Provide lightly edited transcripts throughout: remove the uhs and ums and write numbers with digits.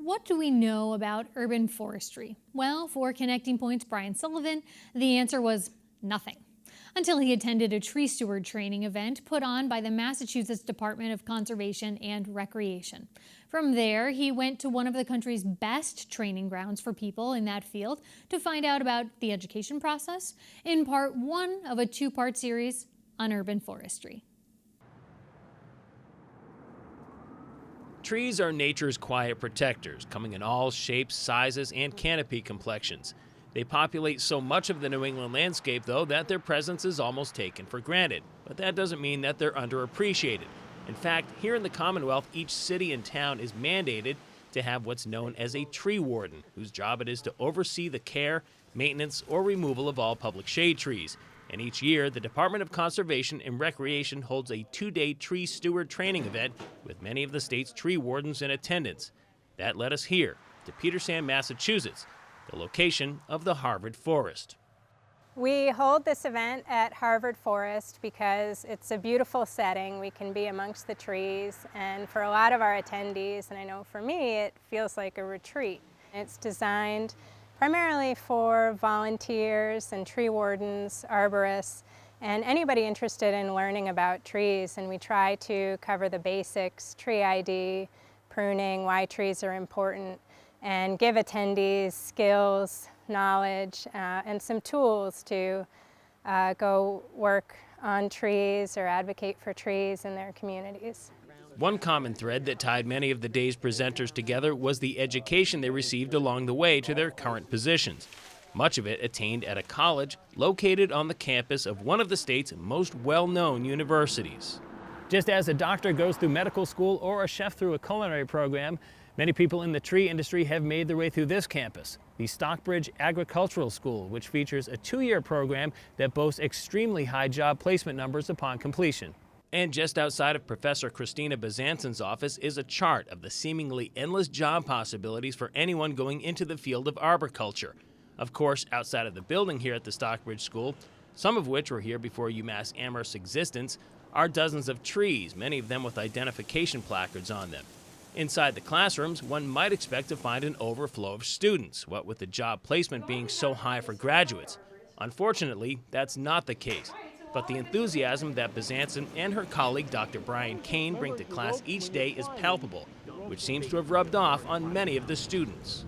what do we know about urban forestry? Well, for Connecting Point's Brian Sullivan, the answer was nothing. Until he attended a tree steward training event put on by the Massachusetts Department of Conservation and Recreation. From there, he went to one of the country's best training grounds for people in that field to find out about the education process in part one of a two-part series on urban forestry. Trees are nature's quiet protectors, coming in all shapes, sizes, and canopy complexions. They populate so much of the New England landscape, though, that their presence is almost taken for granted. But that doesn't mean that they're underappreciated. In fact, here in the Commonwealth, each city and town is mandated to have what's known as a tree warden, whose job it is to oversee the care, maintenance, or removal of all public shade trees. And each year, the Department of Conservation and Recreation holds a 2-day tree steward training event with many of the state's tree wardens in attendance. That led us here to Petersham, Massachusetts, the location of the Harvard Forest. We hold this event at Harvard Forest because it's a beautiful setting. We can be amongst the trees, and for a lot of our attendees, and I know for me, it feels like a retreat. It's designed primarily for volunteers and tree wardens, arborists, and anybody interested in learning about trees. And we try to cover the basics, tree ID, pruning, why trees are important, and give attendees skills, knowledge, and some tools to go work on trees or advocate for trees in their communities. One common thread that tied many of the day's presenters together was the education they received along the way to their current positions. Much of it attained at a college located on the campus of one of the state's most well-known universities. Just as a doctor goes through medical school or a chef through a culinary program, many people in the tree industry have made their way through this campus, the Stockbridge Agricultural School, which features a 2-year program that boasts extremely high job placement numbers upon completion. And just outside of Professor Christina Bazansen's office is a chart of the seemingly endless job possibilities for anyone going into the field of arboriculture. Of course, outside of the building here at the Stockbridge School, some of which were here before UMass Amherst's existence, are dozens of trees, many of them with identification placards on them. Inside the classrooms, one might expect to find an overflow of students, what with the job placement being so high for graduates. Unfortunately, that's not the case. But the enthusiasm that Bazansen and her colleague Dr. Brian Kane bring to class each day is palpable, which seems to have rubbed off on many of the students.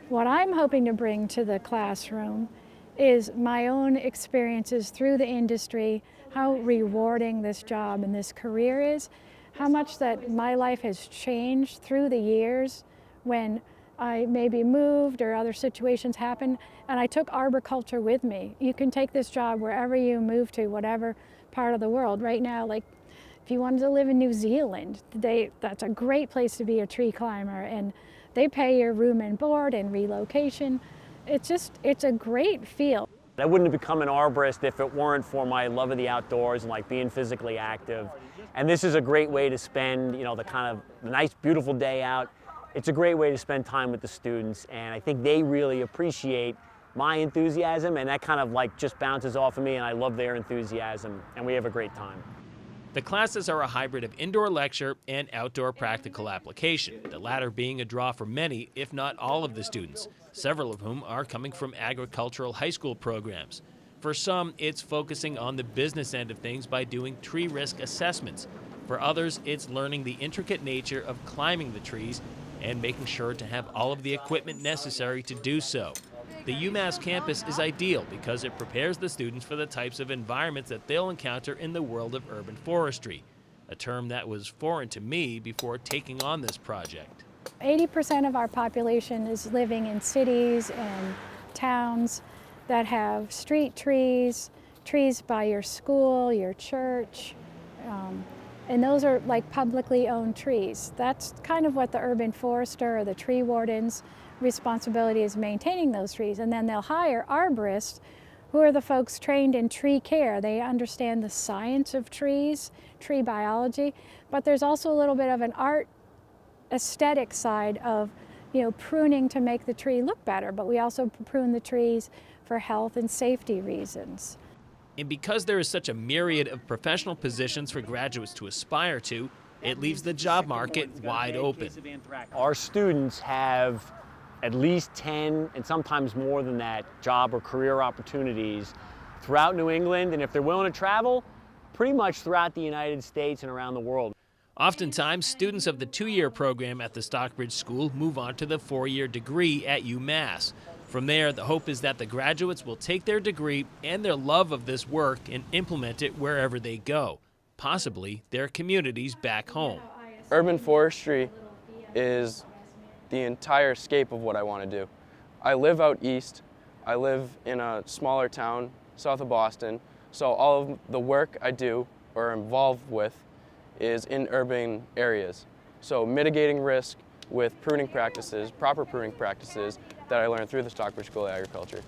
What I'm hoping to bring to the classroom is my own experiences through the industry, how rewarding this job and this career is, how much that my life has changed through the years when I maybe moved or other situations happened, and I took arboriculture with me. You can take this job wherever you move to, whatever part of the world. Right now, like if you wanted to live in New Zealand, that's a great place to be a tree climber, and they pay your room and board and relocation. It's a great field. I wouldn't have become an arborist if it weren't for my love of the outdoors and like being physically active. And this is a great way to spend, the nice, beautiful day out. It's a great way to spend time with the students, and I think they really appreciate my enthusiasm, and that kind of just bounces off of me, and I love their enthusiasm, and we have a great time. The classes are a hybrid of indoor lecture and outdoor practical application, the latter being a draw for many, if not all of the students, several of whom are coming from agricultural high school programs. For some, it's focusing on the business end of things by doing tree risk assessments. For others, it's learning the intricate nature of climbing the trees and making sure to have all of the equipment necessary to do so. The UMass campus is ideal because it prepares the students for the types of environments that they'll encounter in the world of urban forestry, a term that was foreign to me before taking on this project. 80% of our population is living in cities and towns that have street trees, trees by your school, your church, and those are like publicly owned trees. That's kind of what the urban forester or the tree warden's responsibility is, maintaining those trees. And then they'll hire arborists who are the folks trained in tree care. They understand the science of trees, tree biology, but there's also a little bit of an art aesthetic side of pruning to make the tree look better, but we also prune the trees for health and safety reasons. And because there is such a myriad of professional positions for graduates to aspire to, It leaves the job market wide open. Our students have at least 10 and sometimes more than that job or career opportunities throughout New England, and if they're willing to travel, pretty much throughout the United States and around the world. Oftentimes, students of the 2-year program at the Stockbridge School move on to the 4-year degree at UMass. From there, the hope is that the graduates will take their degree and their love of this work and implement it wherever they go, possibly their communities back home. Urban forestry is the entire scape of what I want to do. I live out east. I live in a smaller town south of Boston, so all of the work I do or am involved with is in urban areas. So mitigating risk with pruning practices, proper pruning practices that I learned through the Stockbridge School of Agriculture.